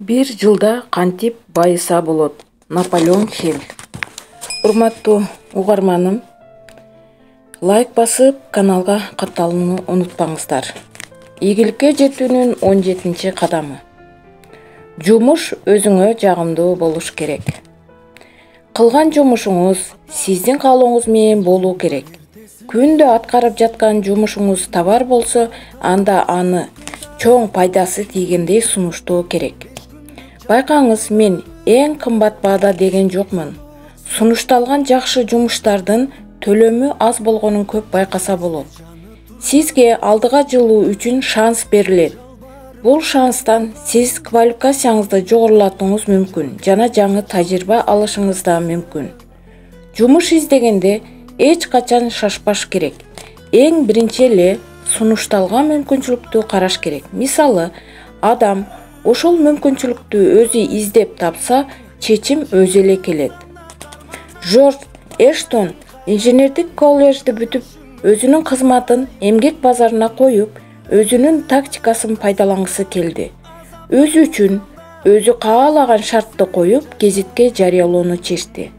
Бир жылда кантип байыса болот? Наполеон Хилл. Урматтуу угарманым, лайк басып, каналга катталууну унутпаңыздар. Ийгиликке жетүүнүн 17-кадамы. Жумуш өзүңө жагымдуу болуш керек. Кылган жумушуңуз сиздин каалооңуз менен болуу керек. Күндө аткарып жаткан жумушуңуз табар болсо, анда аны чоң пайдасы тийгендей сунуштоо керек. Байкаңыз, мен эң кымбат баада деген жокмун. Сунушталган жакшы жумуштардын төлөмү аз болгонун көп байкаса болот. Сизге алдыга жылуу үчүн шанс берилет. Бул шанстан сиз квалификацияңызды жогорулатууңуз мүмкүн жана жаңы тажрыйба алышыңыз да мүмкүн. Жумуш издегенде эч качан шашпаш керек. Эң биринчи эле сунушталган мүмкүнчүлүктү караш керек. Мисалы, адам ошол мүмкүнчүлүктү өзү издеп тапса, чечим өзү эле келет. Жорж Эштон инженердик коллежди бүтүп, өзүнүн кызматын эмгек базарына коюп, өзүнүн тактикасын пайдалангысы келди. Өзү үчүн өзү каалаган шартты коюп, гезитке жарыялоону чечти.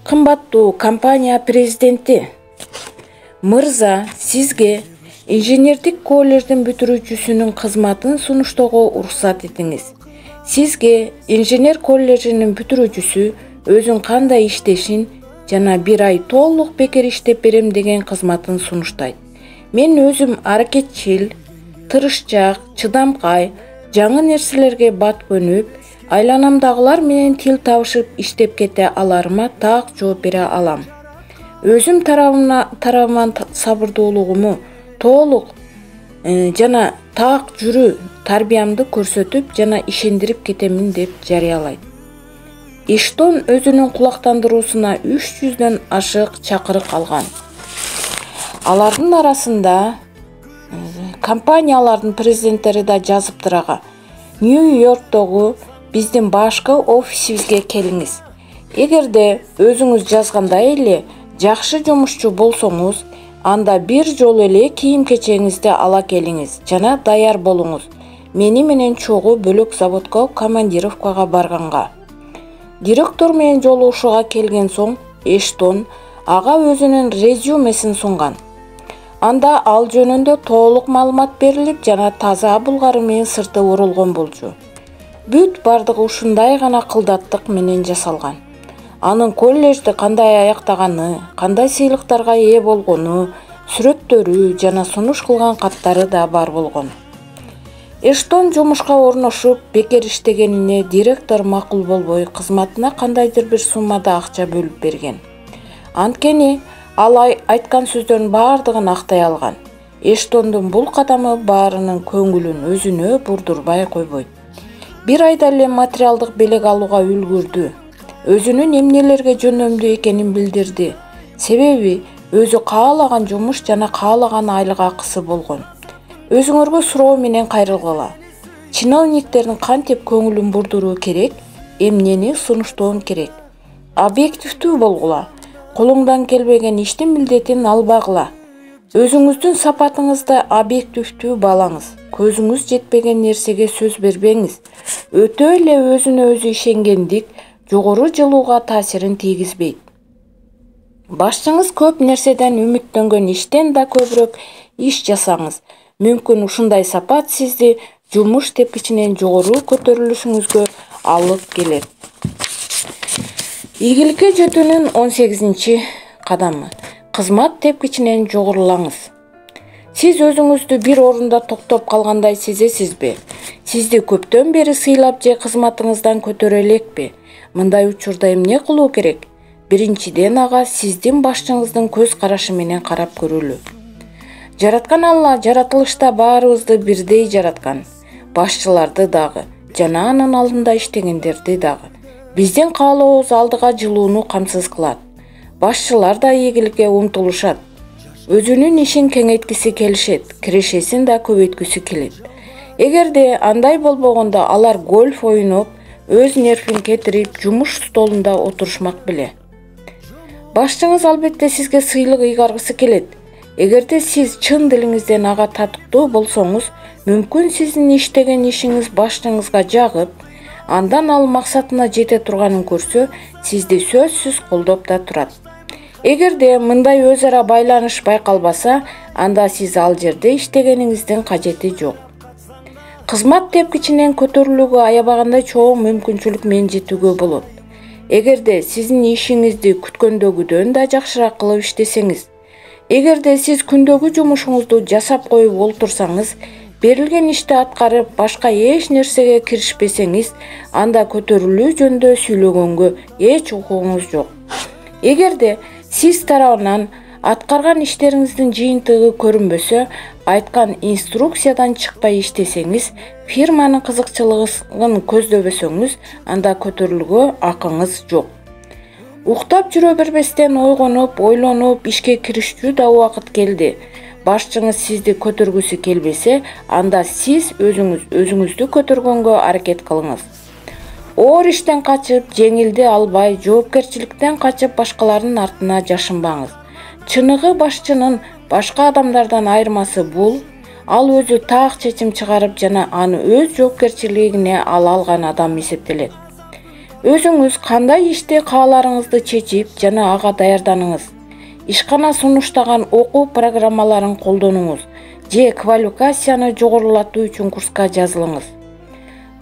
Кымбаттуу компания президенти, мырза, сизге инженердик коллеждин бүтүрүүчүсүнүн кызматын сунуштоого уруксат этиңиз. Сизге инженер коллежинин бүтүрүүчүсү өзүн кандай иштешин жана 1 ай толук бекер иштеп берем деген кызматын сунуштайт. Мен өзүм аракетчил, тырышчаак, чыдамкай, жаңы нерселерге бат көнүп, айланамдагылар менен тил табышып иштеп кете аларыма так жооп бере алам. Өзүм тарабыман сабырдуулугуму толук жана так жүрүү тарбиямды көрсөтүп жана ишендирип кетемин деп жарыялайт. Эштон өзүнүн кулактандыруусуна 300дөн ашык чакырык алган. Алардын арасында компаниялардын президенттери да жазыптыр ага. Нью-Йорктогу биздин башкы офисибизге келиңиз. Эгерде өзүңүз жазгандай эле жакшы жумушчу болсоңуз, анда бир жолу эле кийим-кечеңизди ала келиңиз жана даяр болуңуз. Мени менен чогуу бөлөк заводко командировкага барганга. Директор менен жолугушууга келген соң, Эштон ага өзүнүн резюмесин сунган. Анда ал жөнүндө толук маалымат берилип жана таза булгары менен сырты оролгон болчу. Бүт бардыгы ушундай гана кылдаттык менен жасалган. Анын коллежди кандай аяктаганы, кандай сыйлыктарга ээ болгону, сүрөттөрү жана сунуш кылган каттары да бар болгон. Эштон жумушка орношуп, бекер иштегенине директор макул болбой, кызматына кандайдыр бир суммада акча бөлүп берген. Анткени ал айткан сөздөрдүн бардыгын актай алган. Эштондун бул кадамы баарынын көңүлүн өзүнө бурдурбай койбойт. 1 айда эле материалдык белек алууга үлгүрдү. Өзүнүн эмнелерге жөнөмдүү экенин билдирди. Себеби өзү каалаган жумуш жана каалаган айлык акысы болгон. Өзүңөргө суроо менен кайрылгыла. Чиновниктердин кантип көңүлүн бурдуруу керек, эмнени сунуштоон керек. Объективдүү болгула. Колуңдан келбеген иштин милдетин албагыла. Өзүңүздүн сапатыңызды объективдүү баалаңыз. Көзүңүз жетпеген нерсеге сөз бербеңиз. Өтө эле өзүнө өзү ишенгендик жогору жылууга таасирин тийгизбейт. Башчыңыз көп нерседен үмүттөнгөн иштен да көбүрөөк иш жасаңыз. Мүмкүн ушундай сапат сизди жумуш тепкичинен жогору көтөрүлүшүңүзгө алып келет. Ийгиликке жетүүнүн 18-кадамы. Кызмат тепкичинен жогорулаңыз. Сиз өзүңүздү бир орунда токтоп калгандай сезесизби? Сизди көптөн бери сыйлап же кызматыңыздан көтөрө элекпи? Мындай учурда эмне кылуу керек? Биринчиден ага сиздин башчыңыздын көз карашы менен карап көрөлү. Жараткан Алла жаратылышта баарыбызды бирдей жараткан. Башчыларды дагы жана анын алдында иштегендерди дагы. Биздин каалообуз алдыга жылууну камсыз кылат. Башчылар да ийгиликке умтулушат. Өзүнүн ишин кеңейткиси келишет, кирешесин да көбөйткүсү келет. Эгерде андай болбогондо алар гольф ойноп, өз нервин кетирип, жумуш столунда отурушмак беле. Башчыңыз албетте сизге сыйлык ыйгаргысы келет. Эгерде сиз чын дилиңизден ага татыктуу болсоңуз, мүмкүн сиздин иштеген ишиңиз башчыңызга жагып, Андан ал максатына жете турганын көрсө, сизди сөзсүз колдоп да турат. Эгерде мындай өз ара байланыш байкалбаса, анда сиз ал жерде иштегениңиздин кажети жок. Кызмат тепкичинен көтөрүлүүгө аябагандай чоң мүмкүнчүлүк менен жетүүгө болот. Эгерде сиздин ишиңизди күткөндөгүдөн да жакшыраак кылып иштесеңиз, эгерде сиз күндөгү жумушуңузду жасап коюп олтурсаңыз, берилген ишти аткарып, башка эч нерсеге киришпесеңиз, анда көтөрүлүү жөнүндө сүйлөгөнгө эч укугуңуз жок. Эгерде сиз тарабынан аткарган иштериңиздин жыйынтыгы көрүнбөсө, айткан инструкциядан чыкпай иштесеңиз, фирманын кызыкчылыгын көздөбөсөңүз, анда көтөрүлүүгө акыңыз жок. Уктап жүрө бербестен ойгонуп, ойлонуп, ишке киришчү да убакыт келди. Башчыңыз сизди көтөргүсү келбесе, анда сиз өзүңүздү көтөргөнгө аракет кылыңыз. Оор иштен качып, жеңилди албай, жоопкерчиликтен качып башкалардын артына жашынбаңыз. Чыныгы башчынын башка адамдардан айырмасы бул, ал өзү так чечим чыгарып жана аны өз жоопкерчилигине ала алган адам эсептелет. Өзүңүз кандай ишти кааларыңызды чечип жана ага даярданыңыз. Ишкана сунуштаган окуу программаларын колдонуңуз же квалификацияны жогорулатуу үчүн курска жазылыңыз.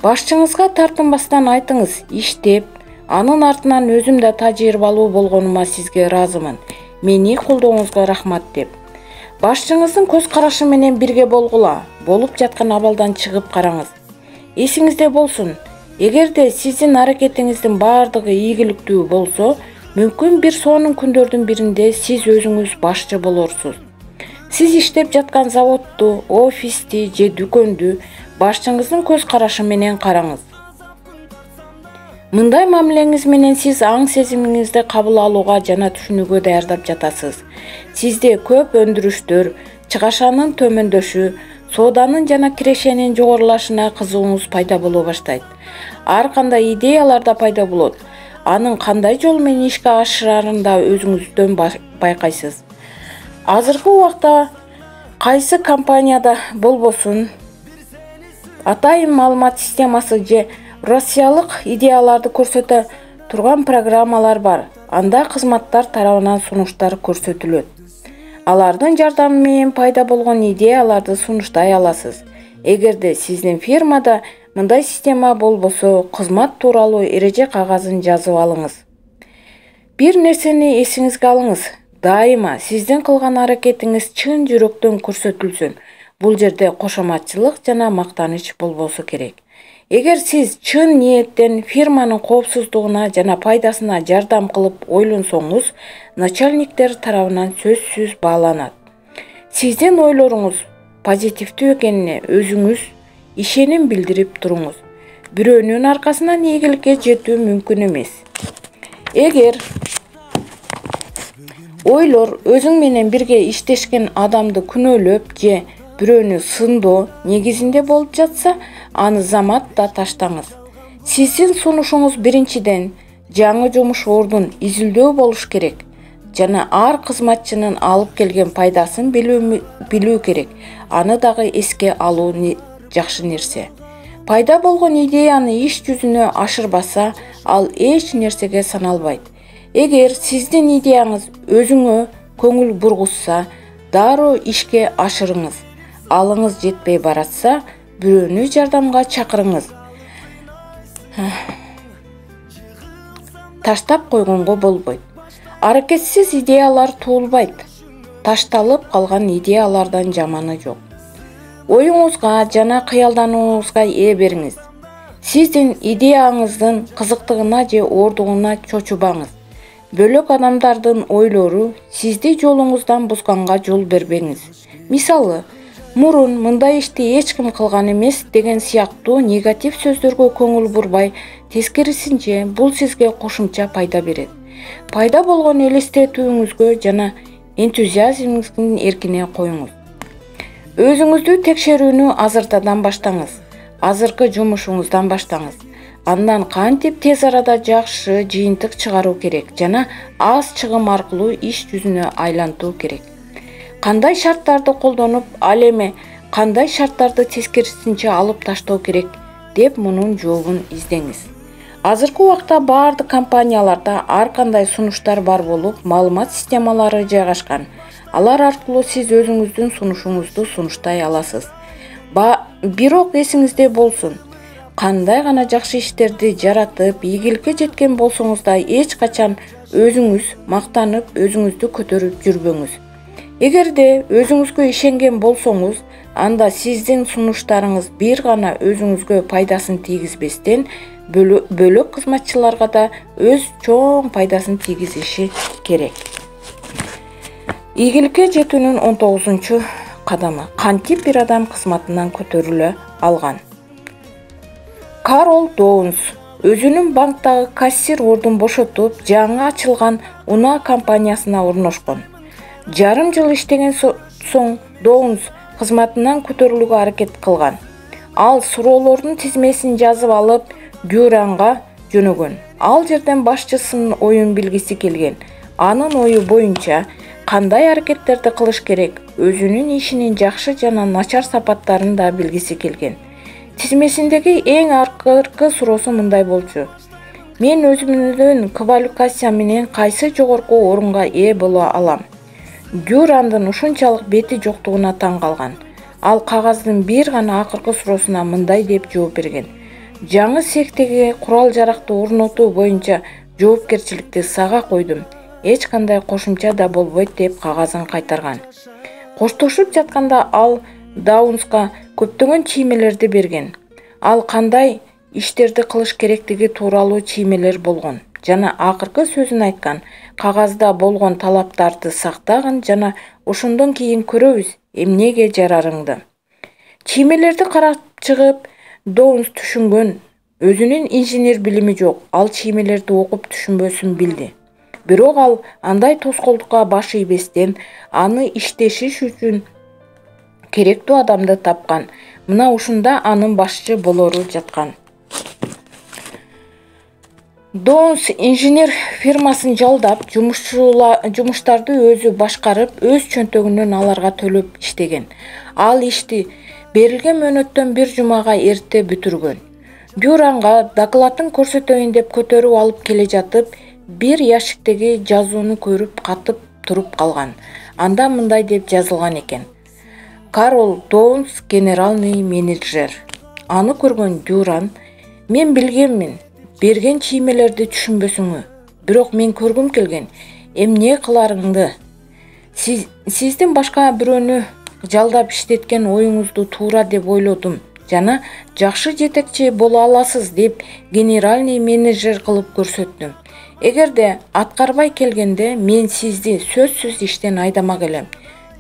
Башчыңызга тартынбастан айтыңыз, иштеп, анын артынан өзүм да тажрыйбалуу болгонума сизге ыраазымын. Мени колдооңузга рахмат деп. Башчыңыздын көз карашы менен бирге болгула, болуп жаткан абалдан чыгып караңыз. Эсиңизде болсун, эгерде сиздин аракетиңиздин бардыгы ийгиликтүү болсо, мүмкүн бир сонун күндөрдүн биринде сиз өзүңүз башчы болорсуз. Сиз иштеп жаткан заводду, офисти же дүкөндү башчыңыздын көз карашы менен караңыз. Мындай мамилеңиз менен сиз аң сезимиңизди кабыл алууга жана түшүнүүгө даярдап жатасыз. Сизде көп өндүрүштөр, чыгашанын төмөндөшү, сооданын жана кирешенин жогорулашына кызугуңуз пайда боло баштайт. Ар кандай идеялар да пайда болот. Анын кандай жол менен ишке ашырарын да өзүңүздөн байкайсыз. Азыркы убакта кайсы компанияда болбосун, атайын маалымат системасы же россиялык идеяларды көрсөтө турган программалар бар. Анда кызматтар тарабынан сунуштар көрсөтүлөт. Алардын жардамы менен пайда болгон идеяларды сунуштай аласыз. Эгерде сиздин фирмада мындай система болбосо, кызмат тууралуу эреже кагазын жазып алыңыз. Бир нерсени эсиңизге алыңыз. Дайыма сиздин кылган аракетиңиз чын жүрөктөн көрсөтүлсүн. Бул жерде кошоматчылык жана мактаныч болбосо керек. Эгер сиз чын ниеттен фирманын коопсуздугуна жана пайдасына жардам кылып ойлонсоңуз, начальниктер тарабынан сөзсүз бааланат. Сиздин ойлоруңуз позитивдүү экенине өзүңүз ишеним билдирип туруңуз. Бирөөнүн аркасынан ийгиликке жетүү мүмкүн эмес. Эгер ойлор өзүң менен бирге иштешкен адамды күнөөлөп же бирөөнү сындоо негизинде болуп жатса, аны замат да таштаңыз. Сиздин сунушуңуз биринчиден жаңы жумуш ордун изилдөө болуш керек жана ар кызматчынын алып келген пайдасын билүү керек. Аны дагы эске алуу жакшы нерсе. Пайда болгон идеяны иш жүзүнө ашырбаса, ал эч нерсеге саналбайт. Эгер сиздин идеяңыз өзүңө көңүл бургузса, дароо ишке ашырыңыз. Алыңыз жетпей баратса, бирөөнү жардамга чакырыңыз. Таштап койгонго болбойт. Аракетсиз идеялар туулбайт. Ташталып калган идеялардан жаманы жок. Оюңузга жана кыялданууңузга ээ бериңиз. Сиздин идеяңыздын кызыктыгына же ордугуна чочубаңыз. Бөлөк адамдардын ойлору сизди жолуңуздан бузганга жол бербеңиз. Мисалы, мурун мындай ишти эч ким кылган эмес деген сыяктуу негатив сөздөргө көңүл бурбай, тескерисинче бул сизге кошумча пайда берет. Пайда болгон элестетүүңүзгө жана энтузиазмиңиздин эркине коюңуз. Өзүңүздү текшерүүнү азыртадан баштаңыз. Азыркы жумушуңуздан баштаңыз. Андан кантип тез арада жакшы жыйынтык чыгаруу керек жана аз чыгым аркылуу иш жүзүнө айлантуу керек. Кандай шарттарды колдонуп, ал эми кандай шарттарды тескерисинче алып таштоо керек деп мунун жообун издеңиз. Азыркы убакта баардык компанияларда ар кандай сунуштар бар болуп, маалымат системалары жайгашкан. Алар аркылуу сиз өзүңүздүн сунушуңузду сунуштай аласыз. Бирок эсиңизде болсун, кандай гана жакшы иштерди жаратып, ийгиликке жеткен болсоңуз да эч качан өзүңүз мактанып, өзүңүздү көтөрүп жүрбөңүз. Эгерде өзүңүзгө ишенген болсоңуз, анда сиздин сунуштарыңыз бир гана өзүңүзгө пайдасын тийгизбестен, бөлөк кызматчыларга да өз чоң пайдасын тийгизиши керек. Ийгиликке жетүүнүн 19-кадамы. Кантип бир адам кызматынан көтөрүлө алган? Карл Доунс өзүнүн банктагы кассир ордун бошотуп, жаңы ачылган унаа компаниясына орношкон. Жарым жыл иштеген соң Доунс кызматынан көтөрүлүүгө аракет кылган. Ал суроолордун тизмесин жазып алып, Дюранга жөнөгөн. Ал жерден башчысынын оюн билгиси келген. Анын ою боюнча кандай аракеттерди кылыш керек, өзүнүн ишинин жакшы жана начар сапаттарын да билгиси келген. Тизмесиндеги эң акыркы суроосу мындай болчу: мен өзүмдүн квалификациям менен кайсы жогорку орунга ээ боло алам? Дюрандын ушунчалык бети жоктугуна таң калган. Ал кагаздын бир гана акыркы суроосуна мындай деп жооп берген: жаңы сектеги курал-жаракты орнотуу боюнча жоопкерчиликти сага койдум. Эч кандай кошумча да болбойт деп кагазын кайтарган. Коштошуп жатканда ал Даунска көптөгөн чиймелерди берген. Ал кандай иштерди кылыш керектиги тууралуу чиймелер болгон жана акыркы сөзүн айткан: кагазда болгон талаптарды сактагын жана ошондон кийин көрөбүз эмнеге жарарыңды. Чиймелерди карап чыгып, Доунс түшүнгөн. Өзүнүн инженер билими жок, ал чиймелерди окуп түшүнбөсүн билди. Бирок ал андай тоскоолдукка баш ийбестен, аны иштешиш үчүн керектүү адамды тапкан. Мына ушунда анын башчы болору жаткан. Доунс инженер фирмасын жалдап, жумуштарды өзү башкарып, өз чөнтөгүнөн аларга төлөп иштеген. Ал ишти берилген мөөнөттөн бир жумага эрте бүтүргөн. Дюранга докладын көрсөтөйүн деп көтөрүп алып келе жатып, бир ящиктеги жазууну көрүп катып туруп калган. Анда мындай деп жазылган экен: Карл Доунс, генеральный менеджер. Аны көргөн Дюран: мен билгенмин, берген чиймелерди түшүнбөсүңү. Бирок мен көргүм келген, эмне кыларыңды. Сиздин башка бирөөнү жалдап иштеткен оюңузду туура деп ойлодум жана жакшы жетекчи боло аласыз деп генеральный менеджер кылып көрсөттүм. Эгерде аткарбай келгенде мен сизди сөзсүз иштен айдамак элем.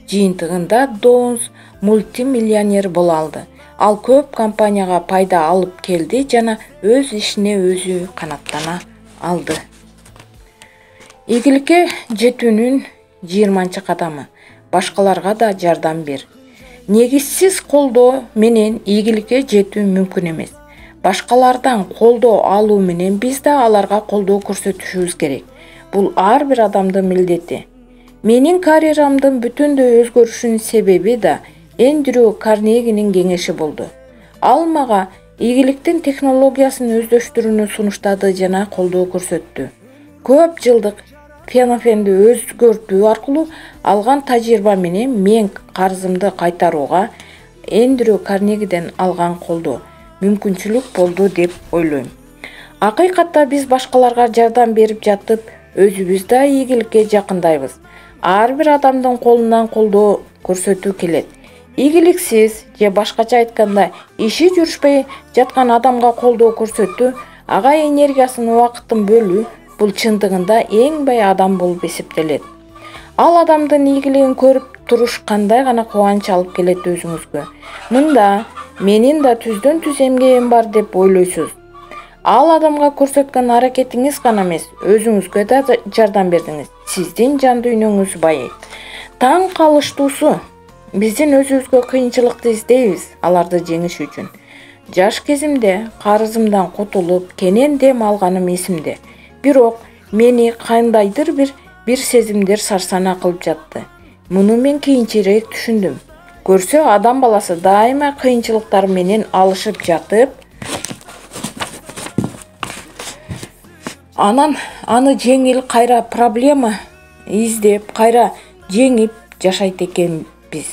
Жыйынтыгында Доунс мультимиллионер боло алды. Ал көп компанияга пайда алып келди жана өз ишине өзү канаттана алды. Ийгиликке жетүүнүн 20-кадамы. Башкаларга да жардам бер. Негизсиз колдоо менен ийгиликке жетүү мүмкүн эмес. Башкалардан колдоо алуу менен биз да аларга колдоо көрсөтүшүбүз керек. Бул ар бир адамдын милдети. Менин карьерамдын бүтүндөй өзгөрүшүнүн себеби да Эндрю Карнегинин кеңеши болду. Ал мага ийгиликтин технологиясын өздөштүрүүнү сунуштады жана колдоо көрсөттү. Көп жылдык фенofenди өзгөртүү аркылуу алган тажрыйба менен мен карызымды кайтарууга Эндрю Карнегиден алган колдоо мүмкүнчүлүк болду деп ойлойм. Акыйкатта биз башкаларга жардам берип жатып, өзүбүз да ийгиликке жакындайбыз. Ар бир адамдын колунан колдоо көрсөтүү келет. Ийгиликсиз же башкача айтканда, иши жүрүшпөй жаткан адамга колдоо көрсөтүү, ага энергиясын, убакытын бөлүү, бул чындыгында эң бай адам болуп эсептелет. Ал адамдын ийгилигин көрүп туруш кандай гана кубанч алып келет өзүңүзгө. Мында менин да түздөн түз эмгегим бар деп ойлойсуз. Ал адамга көрсөткөн аракетиңиз гана эмес, өзүңүзгө да жардам бердиңиз. Сиздин жан дүйнөңүз байыйт. Таң калыштуусу, биздин өзүбүзгө кыйынчылыкты издейбиз аларды жеңиш үчүн. Жаш кезимде карызымдан кутулуп, кенен дем алганым эсимде. Бирок мени кандайдыр бир сезимдер сарсана кылып жатты. Муну мен кийинчерээк түшүндүм. Көрсө адам баласы дайыма кыйынчылыктар менен алышып жатып, Анан аны жеңил кайра проблема издеп, кайра жеңип жашайт экенбиз.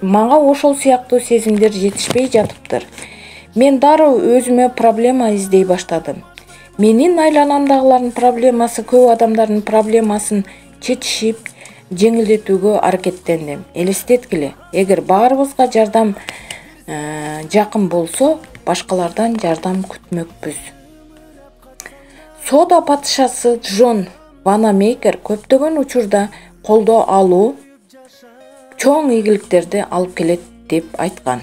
Мага ошол сыяктуу сезимдер жетишпей жатыптыр. Мен дароо өзүмө проблема издей баштадым. Менин айланамдагылардын проблемасы көп адамдардын проблемасын чечишип, жеңилдетүүгө аракеттендим. Элестеткиле, эгер баарыбызга жардам жакын болсо, башкалардан жардам күтмөкпүз. Сода падышасы Джон Ванамейкер көптөгөн учурда колдоо алуу чоң ийгиликтерди алып келет деп айткан.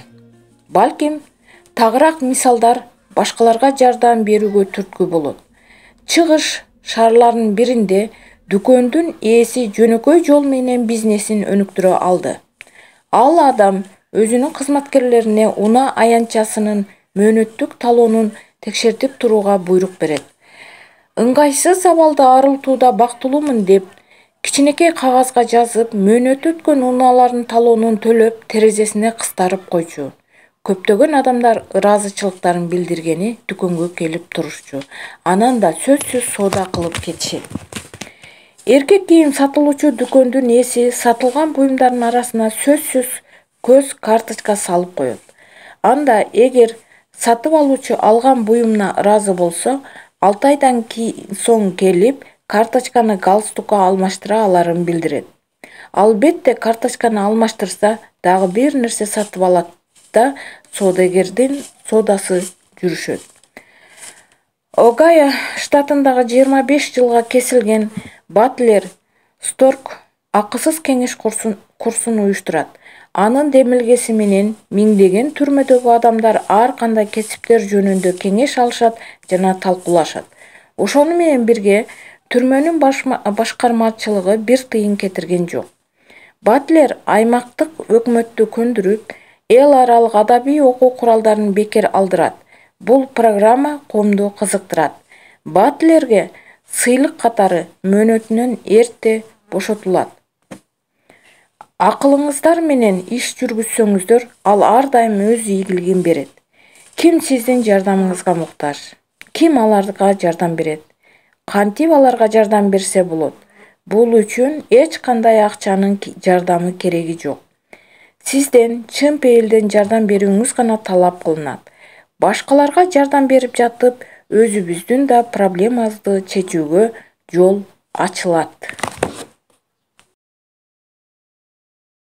Балким тагыраак мисалдар башкаларга жардам берүүгө түрткү болот. Чыгыш шаарларынын биринде дүкөндүн ээси жөнөкөй жол менен бизнесин өнүктүрө алды. Ал адам өзүнүн кызматкерлерине унаа аянтчасынын мөөнөттүк талоонун текшертип турууга буйрук берет. Ыңгайсыз абалда арылтууда бактылуумун деп, кичинекей кагазга жазып, мөөнөтү өткөн унаалардын талоонун төлөп, терезесине кыстарып койчу. Көптөгөн адамдар ыраазычылыктарын билдиргени дүкөнгө келип турушчу. Анан да сөзсүз соода кылып кетишет. Эркек кийим сатылуучу дүкөндүн ээси сатылган буюмдардын арасына сөзсүз көз карточка салып коет. Анда эгер сатып алуучу алган буюмуна ыраазы болсо, 6 айдан соң келип, карточканы галстукка алмаштыра аларын билдирет. Албетте, карточканы алмаштырса, дагы бир нерсе сатып алат да соодагердин соодасы жүрүшөт. Огайо штатындагы 25 жылга кесилген Батлер Сторк акысыз кеңеш курсун уюштурат. Анын демилгеси менен миңдеген түрмөдөгү адамдар ар кандай кесиптер жөнүндө кеңеш алышат жана талкуулашат. Ошону менен бирге түрмөнүн башкармачылыгы бир тыйын кетирген жок. Батлер аймактык өкмөттү көндүрүп, эл аралык адабий окуу куралдарын бекер алдырат. Бул программа коомду кызыктырат. Батлерге сыйлык катары мөөнөтүнөн эрте бошотулат. Акылыңыздар менен иш жүргүзсөңүздөр, ал ар дайым өз ийгилигин берет. Ким сиздин жардамыңызга муктаж? Ким аларга жардам берет? Кантип аларга жардам берсе болот? Бул үчүн эч кандай акчанын жардамы кереги жок. Сизден чын пейилден жардам берүүңүз гана талап кылынат. Башкаларга жардам берип жатып, өзүбүздүн да проблемабызды чечүүгө жол ачылат.